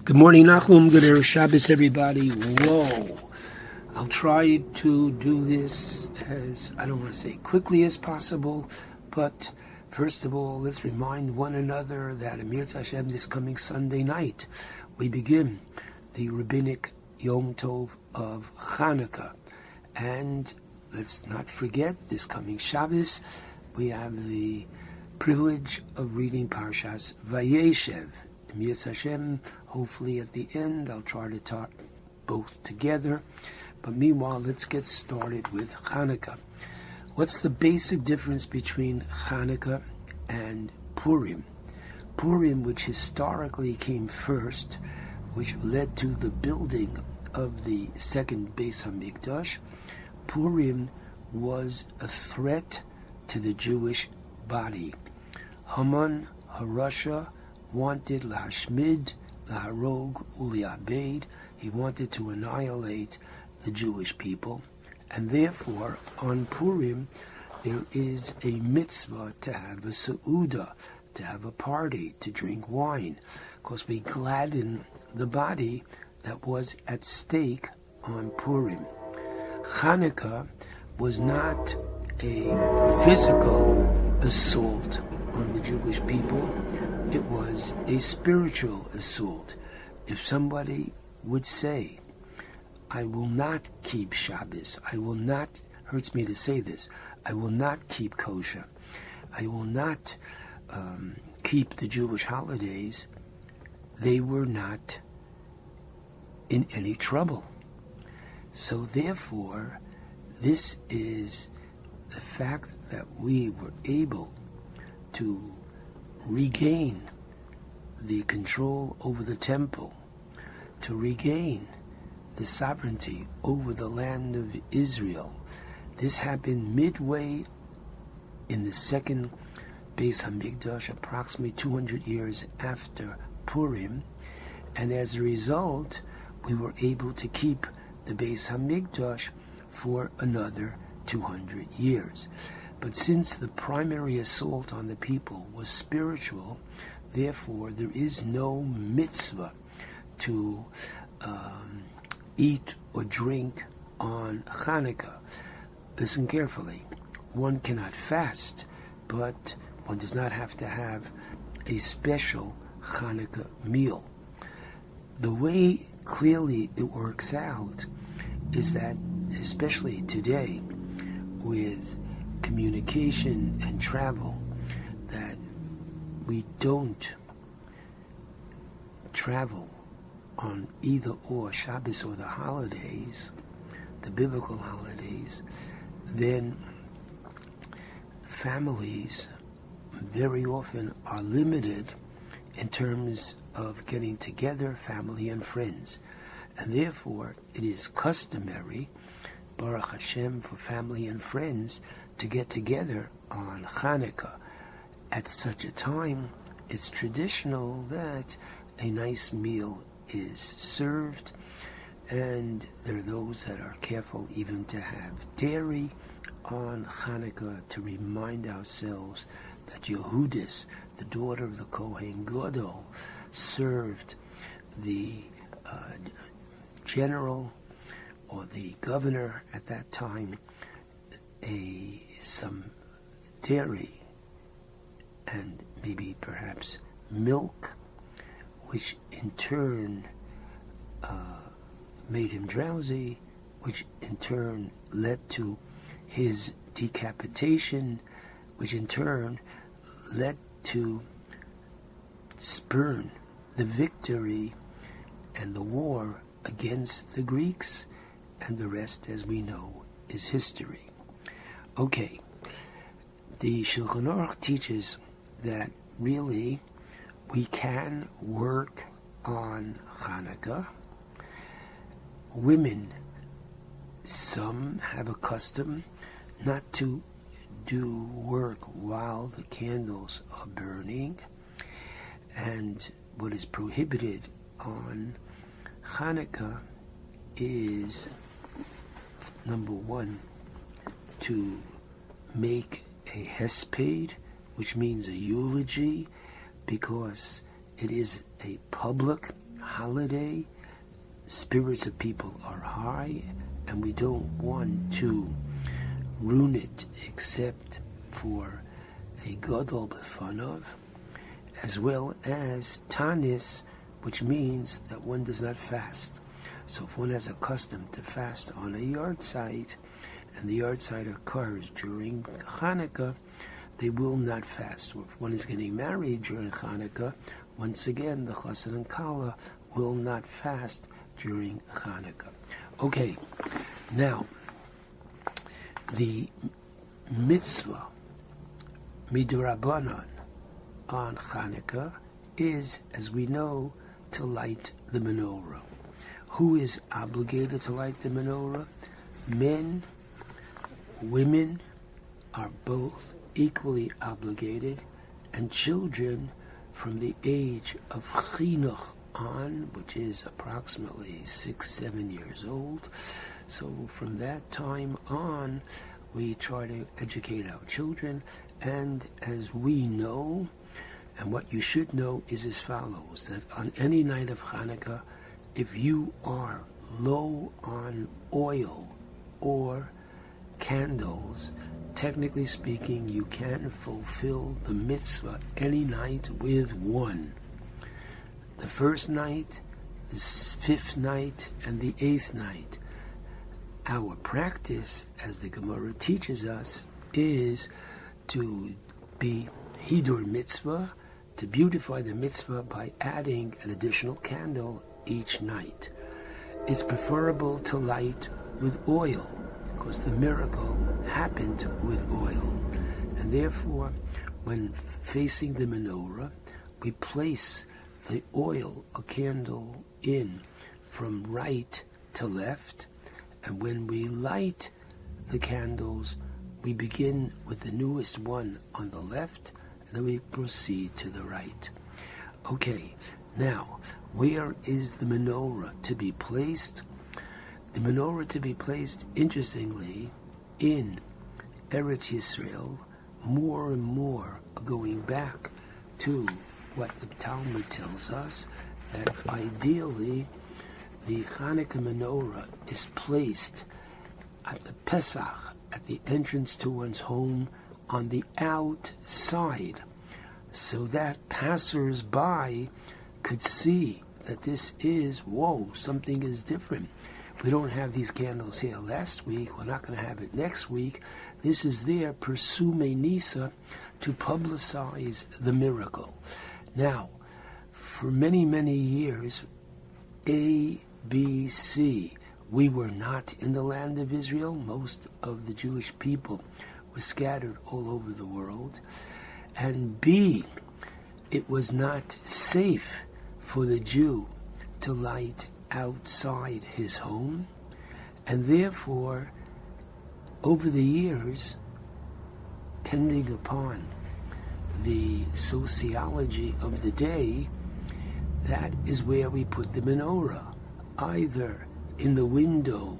Good morning, Nachum. Good Erev Shabbos, everybody. Whoa. I'll try to do this as, I don't want to say quickly as possible, but first of all, let's remind one another that Emeritus this coming Sunday night, we begin the rabbinic Yom Tov of Chanukah. And let's not forget, this coming Shabbos, we have the privilege of reading Parshas Vayeshev. Emeritus, hopefully at the end, I'll try to talk both together. But meanwhile, let's get started with Chanukah. What's the basic difference between Chanukah and Purim? Purim, which historically came first, which led to the building of the second Beis HaMikdash, Purim was a threat to the Jewish body. Haman, Harasha, wanted Lahashmid, Laharog, Uliabed. He wanted to annihilate the Jewish people. And therefore, on Purim, there is a mitzvah to have a seudah, to have a party, to drink wine, because we gladden the body that was at stake on Purim. Chanukah was not a physical assault on the Jewish people. It was a spiritual assault. If somebody would say, I will not keep Shabbos, I will not, hurts me to say this, I will not keep kosher, I will not keep the Jewish holidays, they were not in any trouble. So therefore, this is the fact that we were able to regain the control over the temple, to regain the sovereignty over the land of Israel. This happened midway in the second Beis HaMikdash, approximately 200 years after Purim, and as a result, we were able to keep the Beis HaMikdash for another 200 years. But since the primary assault on the people was spiritual, therefore there is no mitzvah to eat or drink on Chanukah. Listen carefully. One cannot fast, but one does not have to have a special Chanukah meal. The way clearly it works out is that, especially today, with communication and travel, that we don't travel on either or Shabbos or the holidays, the biblical holidays, then families very often are limited in terms of getting together, family and friends. And therefore, it is customary, Baruch Hashem, for family and friends to get together on Chanukah. At such a time, it's traditional that a nice meal is served, and there are those that are careful even to have dairy on Chanukah to remind ourselves that Yehudis, the daughter of the Kohen Gadol, served the general or the governor at that time some dairy and maybe perhaps milk, which in turn made him drowsy, which in turn led to his decapitation, which in turn led to spurn the victory and the war against the Greeks, and the rest, as we know, is history. Okay, the Shulchan Aruch teaches that really we can work on Chanukah. Women, some have a custom not to do work while the candles are burning, and what is prohibited on Chanukah is, number one, to make a hesped, which means a eulogy, because it is a public holiday. Spirits of people are high, and we don't want to ruin it except for a gadol b'fanav, as well as tanis, which means that one does not fast. So if one has a custom to fast on a yard site, and the yard site occurs during Chanukah, they will not fast. Or if one is getting married during Chanukah, once again, the chassan and kala will not fast during Chanukah. Okay, now, the mitzvah midrabanan on Chanukah is, as we know, to light the menorah. Who is obligated to light the menorah? Men, women are both equally obligated, and children from the age of chinuch on, which is approximately 6-7 years old. So from that time on, we try to educate our children, and as we know, and what you should know is as follows, that on any night of Chanukah, if you are low on oil or candles, technically speaking, you can fulfill the mitzvah any night with one. The first night, the 5th night, and the 8th night. Our practice, as the Gemara teaches us, is to be hidur mitzvah, to beautify the mitzvah by adding an additional candle each night. It's preferable to light with oil, because the miracle happened with oil. And therefore, when facing the menorah, we place the oil, a candle, in from right to left, and when we light the candles, we begin with the newest one on the left, and then we proceed to the right. Okay, now, where is the menorah to be placed? The menorah to be placed, interestingly, in Eretz Yisrael, more and more going back to what the Talmud tells us, that ideally the Chanukah menorah is placed at the Pesach, at the entrance to one's home, on the outside, so that passers-by could see that this is, whoa, something is different. We don't have these candles here last week, we're not going to have it next week. This is there, Persume Nisa, to publicize the miracle. Now, for many, many years, A, B, C, we were not in the land of Israel. Most of the Jewish people were scattered all over the world. And B, it was not safe for the Jew to light outside his home. And therefore, over the years, depending upon the sociology of the day, that is where we put the menorah, either in the window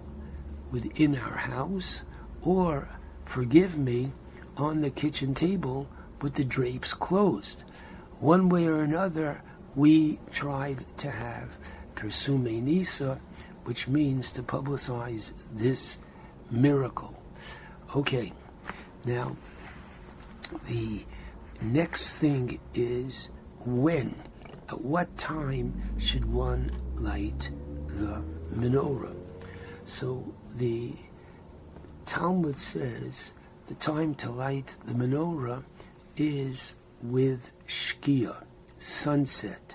within our house, or, forgive me, on the kitchen table with the drapes closed. One way or another, we tried to have Persume Nisa, which means to publicize this miracle. Okay, now, the next thing is when, at what time should one light the menorah? So the Talmud says the time to light the menorah is with Shkia, sunset.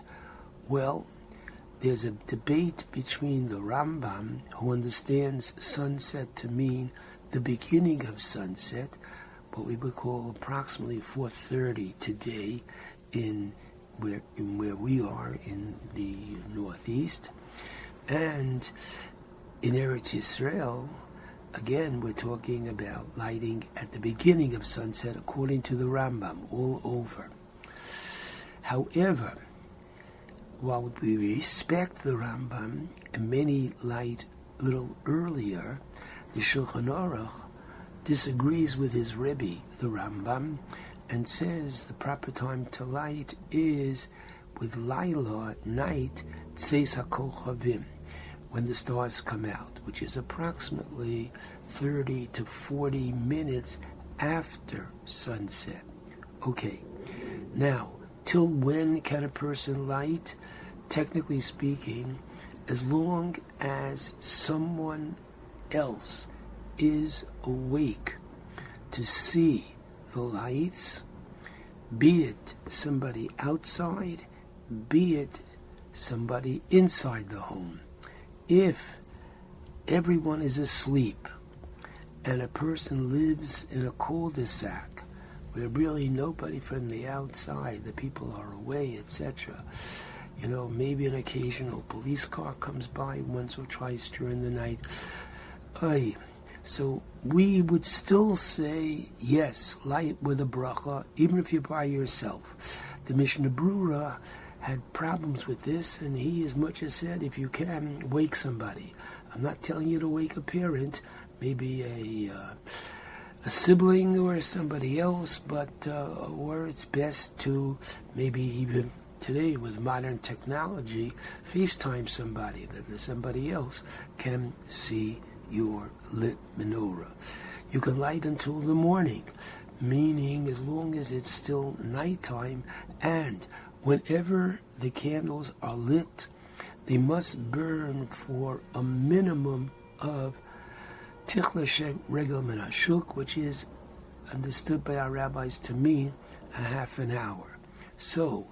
Well, there's a debate between the Rambam, who understands sunset to mean the beginning of sunset, what we would call approximately 4:30 today in where we are in the northeast, and in Eretz Yisrael, again, we're talking about lighting at the beginning of sunset according to the Rambam all over. However, while we respect the Rambam, and many light a little earlier, the Shulchan Aruch disagrees with his Rebbe, the Rambam, and says the proper time to light is with Laila, night, Tseis HaKochavim, when the stars come out, which is approximately 30 to 40 minutes after sunset. Okay, now, till when can a person light? Technically speaking, as long as someone else is awake to see the lights, be it somebody outside, be it somebody inside the home. If everyone is asleep and a person lives in a cul-de-sac where really nobody from the outside, the people are away, etc., maybe an occasional police car comes by once or twice during the night. So we would still say, yes, light with a bracha, even if you're by yourself. The Mishnah Brura had problems with this, and he as much as said, if you can, wake somebody. I'm not telling you to wake a parent, maybe a sibling or somebody else, but or it's best to maybe even today with modern technology, FaceTime somebody, that somebody else can see your lit menorah. You can light until the morning, meaning as long as it's still nighttime, and whenever the candles are lit, they must burn for a minimum of tichla regel min hashuk, which is understood by our rabbis to mean a half an hour. So,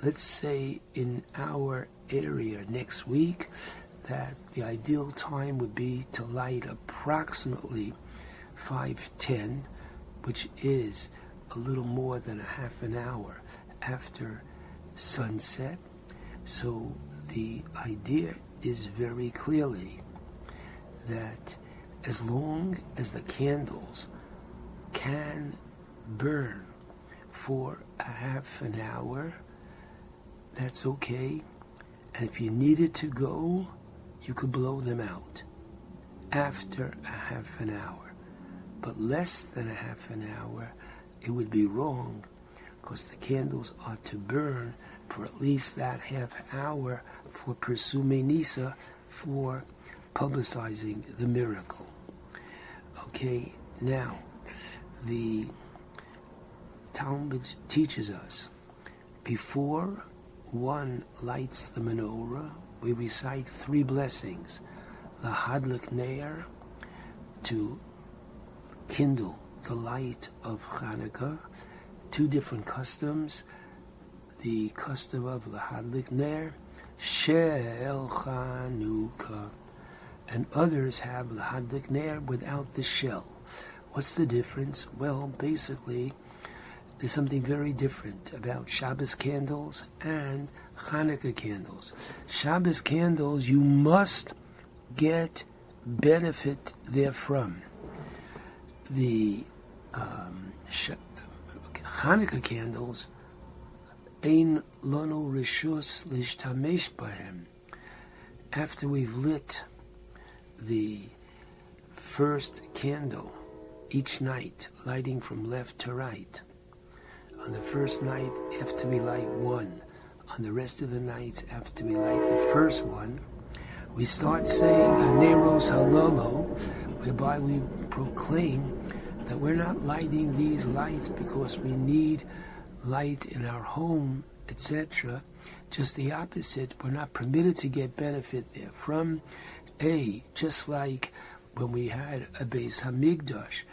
let's say in our area next week that the ideal time would be to light approximately 5:10, which is a little more than a half an hour after sunset. So the idea is very clearly that as long as the candles can burn for a half an hour, that's okay. And if you needed to go, you could blow them out after a half an hour. But less than a half an hour, it would be wrong, because the candles are to burn for at least that half hour for Persume Nisa, for publicizing the miracle. Okay, now, the Talmud teaches us, before one lights the menorah, we recite 3 blessings. Lahadlik Neir, to kindle the light of Chanukah. 2 different customs. The custom of Lahadlik Neir, Shel Chanukah. And others have Lahadlik Neir without the shell. What's the difference? Well, basically, there's something very different about Shabbos candles and Chanukah candles. Shabbos candles, you must get benefit therefrom. The Chanukah candles, Ein Lanu Rishus Lishtamesh Bahem. After we've lit the first candle each night, lighting from left to right. On the first night, after we light 1. On the rest of the nights, after we light the first one, we start saying Haneros Halolo, whereby we proclaim that we're not lighting these lights because we need light in our home, etc. Just the opposite. We're not permitted to get benefit therefrom. Just like when we had a Beis Hamikdash,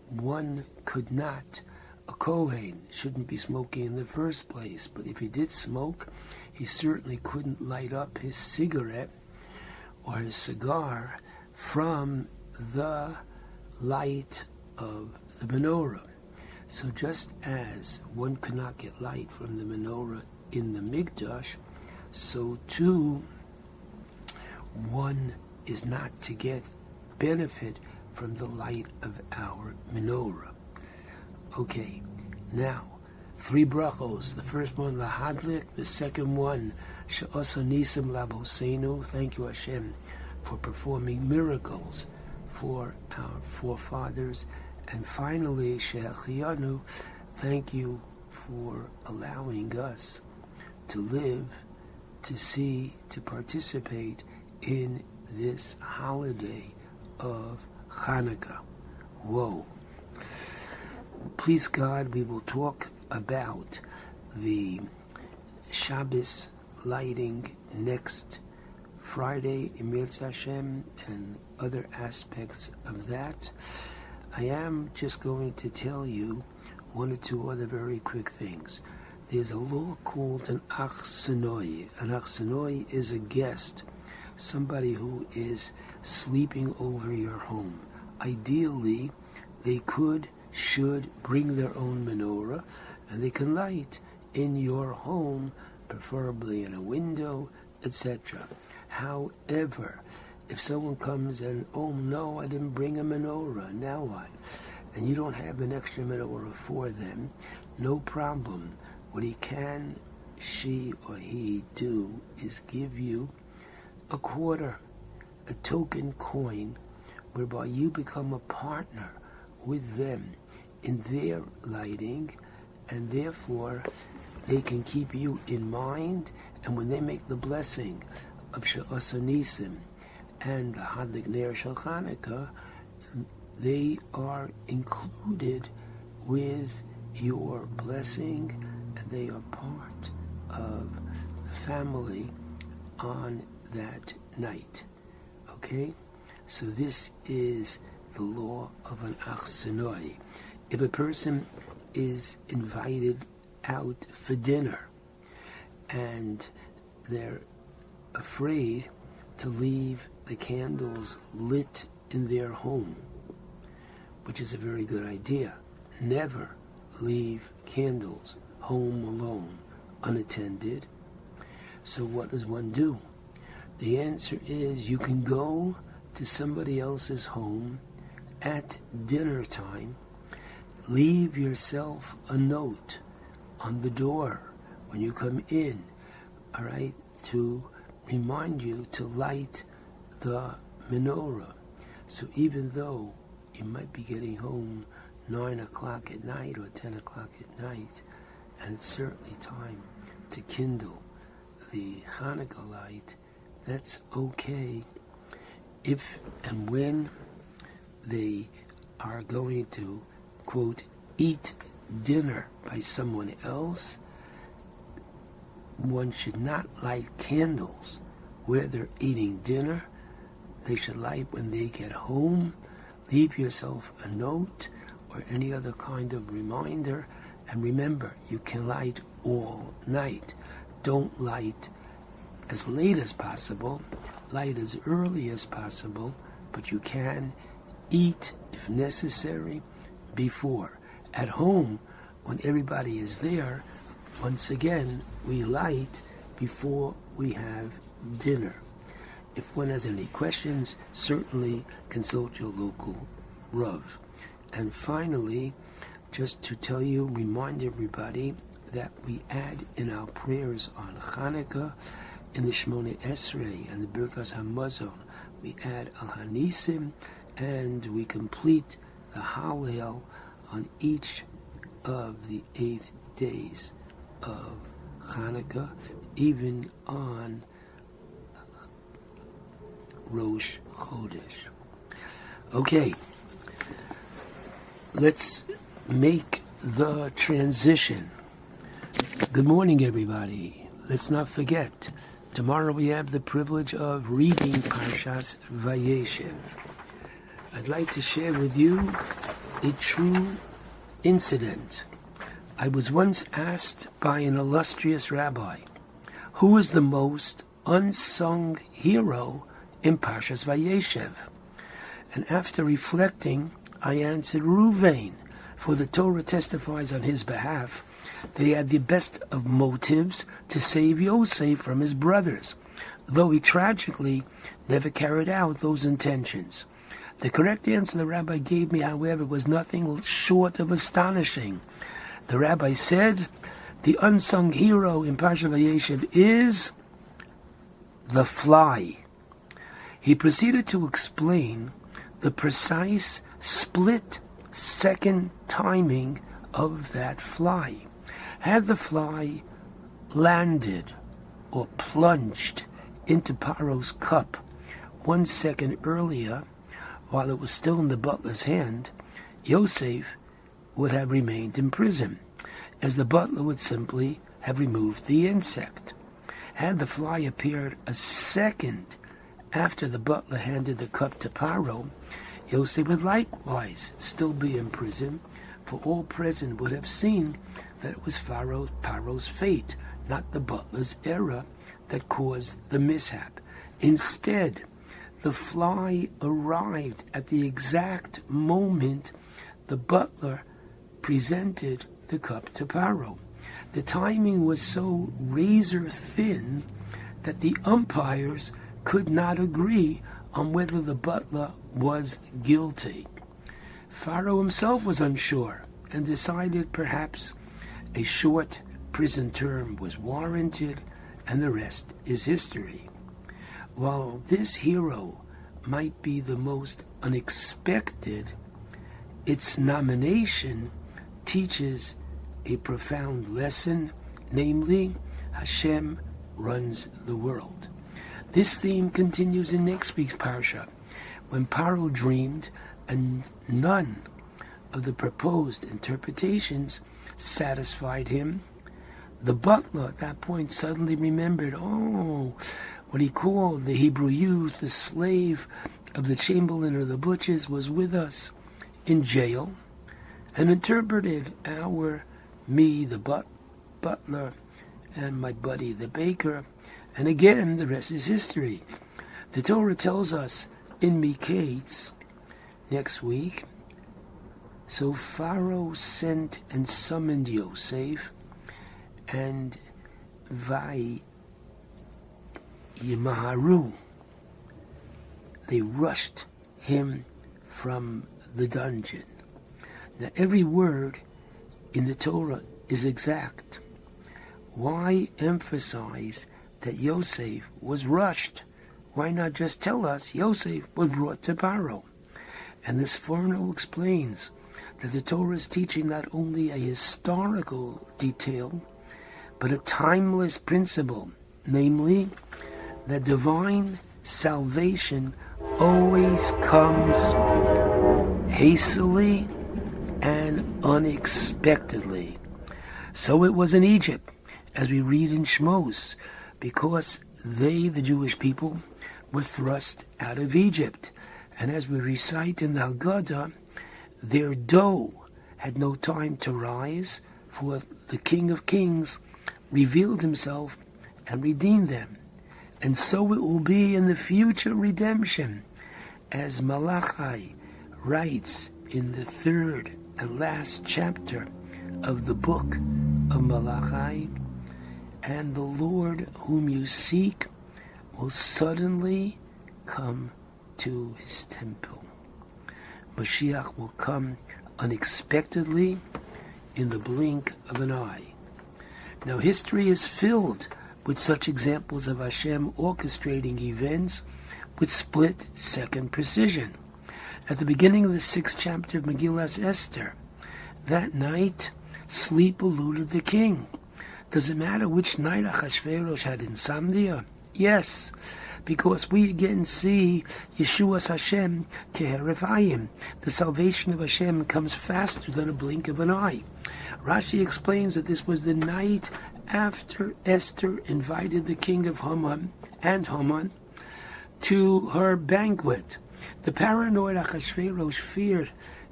one could not, a Kohen shouldn't be smoking in the first place, but if he did smoke, he certainly couldn't light up his cigarette or his cigar from the light of the menorah. So just as one could not get light from the menorah in the Mikdash, so too one is not to get benefit from the light of our menorah. Okay, now, 3 brachos. The first one, Lahadlik. The second one, She'asa Nisim Labosenu. Thank you, Hashem, for performing miracles for our forefathers. And finally, She'achianu. Thank you for allowing us to live to participate in this holiday of Chanukah. Whoa. Please God, we will talk about the Shabbos lighting next Friday, Emeritus Hashem, and other aspects of that. I am just going to tell you one or two other very quick things. There's a law called an achsenoi. An achsenoi is a guest, somebody who is sleeping over your home. Ideally, they should bring their own menorah, and they can light in your home, preferably in a window, etc. However, if someone comes and, oh no, I didn't bring a menorah, now what? And you don't have an extra menorah for them, no problem. What she or he do is give you a quarter, a token coin, whereby you become a partner with them in their lighting, and therefore they can keep you in mind, and when they make the blessing of Sha'asanisim and the Hadlik Ner Shel Chanukah, they are included with your blessing, and they are part of the family on that night. Okay? So this is the law of an achsenoi. If a person is invited out for dinner and they're afraid to leave the candles lit in their home, which is a very good idea. Never leave candles home alone, unattended. So what does one do? The answer is you can go to somebody else's home at dinner time, leave yourself a note on the door when you come in, all right, to remind you to light the menorah. So even though you might be getting home 9 o'clock at night or 10 o'clock at night, and it's certainly time to kindle the Hanukkah light, that's okay. If and when they are going to, quote, eat dinner by someone else, one should not light candles where they're eating dinner. They should light when they get home. Leave yourself a note or any other kind of reminder. And remember, you can light all night. Don't light as late as possible. Light as early as possible. But you can eat, if necessary, before. At home, when everybody is there, once again, we light before we have dinner. If one has any questions, certainly consult your local Rav. And finally, just to tell you, remind everybody that we add in our prayers on Chanukah, in the Shmoneh Esrei and the Birkas HaMazon, we add Al Hanisim, and we complete the Hallel on each of the 8 days of Chanukah, even on Rosh Chodesh. Okay, let's make the transition. Good morning, everybody. Let's not forget, tomorrow we have the privilege of reading Parshas Vayeshev. I'd like to share with you a true incident. I was once asked by an illustrious rabbi, who is the most unsung hero in Parshas Vayeshev? And after reflecting, I answered Ruvain, for the Torah testifies on his behalf that he had the best of motives to save Yosef from his brothers, though he tragically never carried out those intentions. The correct answer the rabbi gave me, however, was nothing short of astonishing. The rabbi said, the unsung hero in Parshas Vayeshev is the fly. He proceeded to explain the precise split-second timing of that fly. Had the fly landed or plunged into Paro's cup 1 second earlier, while it was still in the butler's hand, Yosef would have remained in prison, as the butler would simply have removed the insect. Had the fly appeared a second after the butler handed the cup to Paro, Yosef would likewise still be in prison, for all present would have seen that it was Paro's fate, not the butler's error, that caused the mishap. Instead, the fly arrived at the exact moment the butler presented the cup to Paro. The timing was so razor thin that the umpires could not agree on whether the butler was guilty. Pharaoh himself was unsure and decided perhaps a short prison term was warranted, and the rest is history. While this hero might be the most unexpected, its nomination teaches a profound lesson, namely, Hashem runs the world. This theme continues in next week's Parsha, when Paro dreamed and none of the proposed interpretations satisfied him. The butler at that point suddenly remembered, what he called the Hebrew youth, the slave of the chamberlain or the butchers, was with us in jail, and interpreted me, the butler, and my buddy, the baker. And again, the rest is history. The Torah tells us in Miketz next week, so Pharaoh sent and summoned Yosef, and Yimaharu, they rushed him from the dungeon. Now, every word in the Torah is exact. Why emphasize that Yosef was rushed? Why not just tell us Yosef was brought to Paro? And this foreigner explains that the Torah is teaching not only a historical detail, but a timeless principle, namely, that divine salvation always comes hastily and unexpectedly. So it was in Egypt, as we read in Shmos, because they, the Jewish people, were thrust out of Egypt. And as we recite in the Haggadah, their dough had no time to rise, for the King of Kings revealed himself and redeemed them. And so it will be in the future redemption, as Malachi writes in the 3rd and last chapter of the book of Malachi, and the Lord whom you seek will suddenly come to his temple. Mashiach will come unexpectedly in the blink of an eye. Now, history is filled with such examples of Hashem orchestrating events with split-second precision. At the beginning of the 6th chapter of Megillas Esther, that night, sleep eluded the king. Does it matter which night Achashverosh had insomnia? Yes, because we again see Yeshua's Hashem keherevayim. The salvation of Hashem comes faster than a blink of an eye. Rashi explains that this was the night after Esther invited the king of Haman to her banquet. The paranoid Achashverosh feared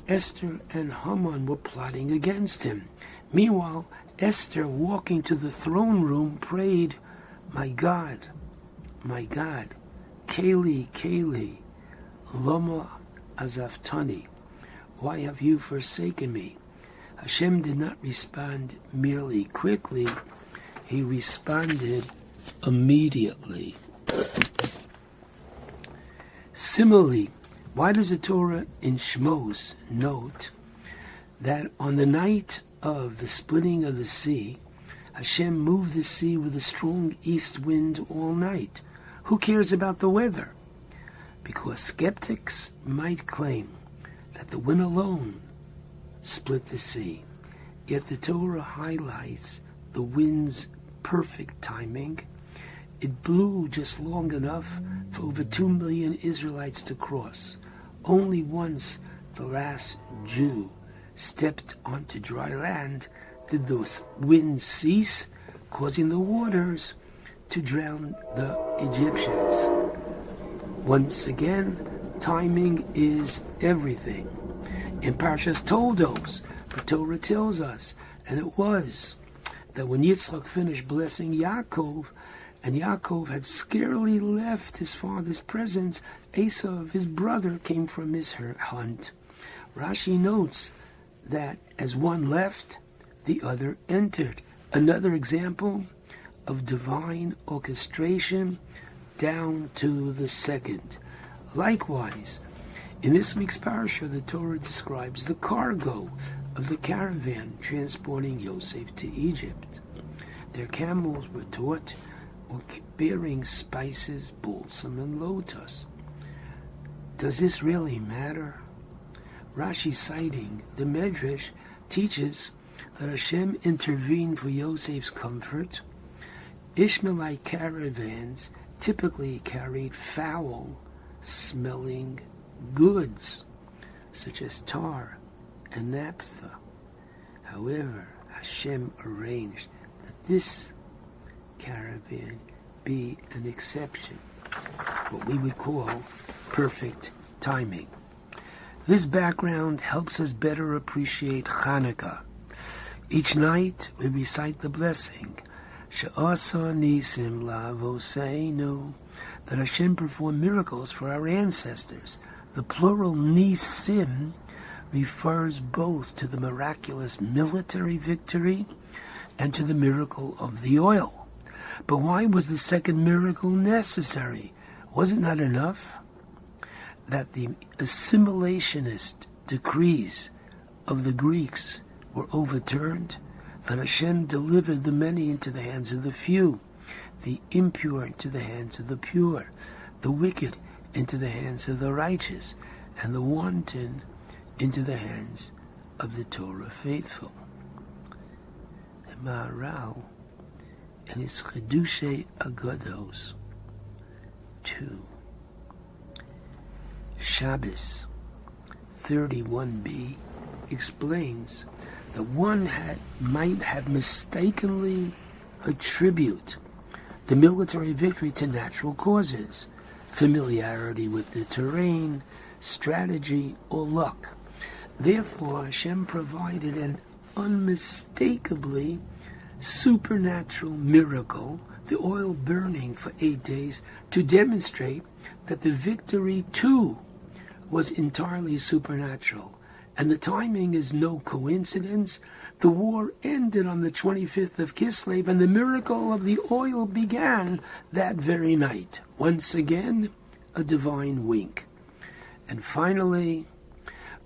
Esther and Haman were plotting against him. Meanwhile, Esther, walking to the throne room, prayed, my God, Keli, Keli, Lama Azaftani, why have you forsaken me? Hashem did not respond merely quickly, he responded immediately. Similarly, why does the Torah in Shmos note that on the night of the splitting of the sea, Hashem moved the sea with a strong east wind all night? Who cares about the weather? Because skeptics might claim that the wind alone split the sea. Yet the Torah highlights the wind's perfect timing, It blew just long enough for over 2 million Israelites to cross. Only once the last Jew stepped onto dry land did the wind cease, causing the waters to drown the Egyptians. Once again, timing is everything. In Parshas Toldos, the Torah tells us, and it was, that when Yitzchak finished blessing Yaakov, and Yaakov had scarcely left his father's presence, Esav, his brother, came from his hunt. Rashi notes that as one left, the other entered. Another example of divine orchestration down to the second. Likewise, in this week's parasha, the Torah describes the cargo of the caravan transporting Yosef to Egypt. Their camels were taught bearing spices, balsam, and lotus. Does this really matter? Rashi, citing the Medrash, teaches that Hashem intervened for Yosef's comfort. Ishmaelite caravans typically carried foul-smelling goods, such as tar and naphtha. However, Hashem arranged that this caravan be an exception, what we would call perfect timing. This background helps us better appreciate Chanukah. Each night we recite the blessing, She'asa nisim la'avoseinu, that Hashem performed miracles for our ancestors. The plural nisim refers both to the miraculous military victory and to the miracle of the oil. But why was the second miracle necessary? Was it not enough that the assimilationist decrees of the Greeks were overturned, that Hashem delivered the many into the hands of the few, the impure into the hands of the pure, the wicked into the hands of the righteous, and the wanton into the hands of the Torah faithful? The Maharal, in his Chedushei Agados 2, Shabbos 31b, explains that one might have mistakenly attribute the military victory to natural causes, familiarity with the terrain, strategy, or luck. Therefore, Hashem provided an unmistakably supernatural miracle, the oil burning for 8 days, to demonstrate that the victory too was entirely supernatural. And the timing is no coincidence. The war ended on the 25th of Kislev, and the miracle of the oil began that very night. Once again, a divine wink. And finally,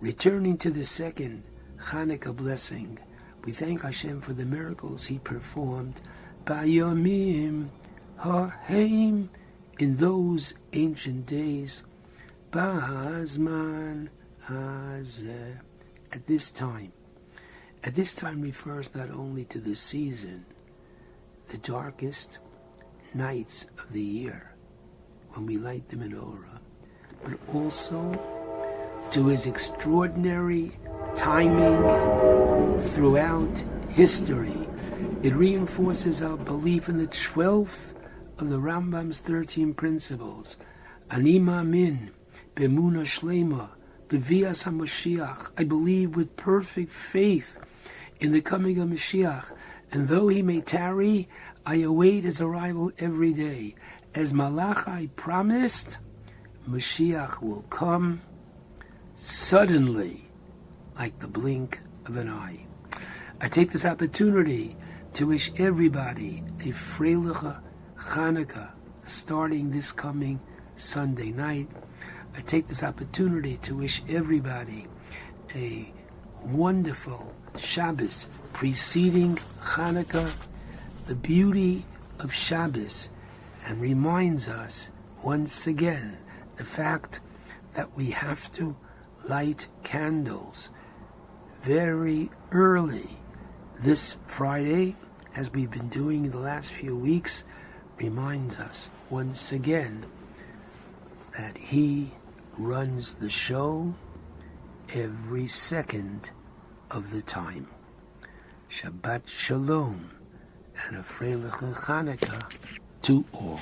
returning to the second Chanukah blessing, we thank Hashem for the miracles He performed Bayomim Haheim, in those ancient days, Ba'azman Hazeh, at this time. At this time refers not only to the season, the darkest nights of the year, when we light the menorah, but also to His extraordinary timing throughout history. It reinforces our belief in the 12th of the Rambam's 13 principles. Ani ma'amin b'emunah shlema b'vias HaMashiach. I believe with perfect faith in the coming of Mashiach, and though He may tarry, I await His arrival every day. As Malachi promised, Mashiach will come suddenly, like the blink of an eye. I take this opportunity to wish everybody a freilichen Chanukah starting this coming Sunday night. I take this opportunity to wish everybody a wonderful Shabbos preceding Chanukah, the beauty of Shabbos, and reminds us once again the fact that we have to light candles very early this Friday, as we've been doing in the last few weeks, reminds us once again that He runs the show every second of the time. Shabbat shalom and a freilichen Chanukah to all.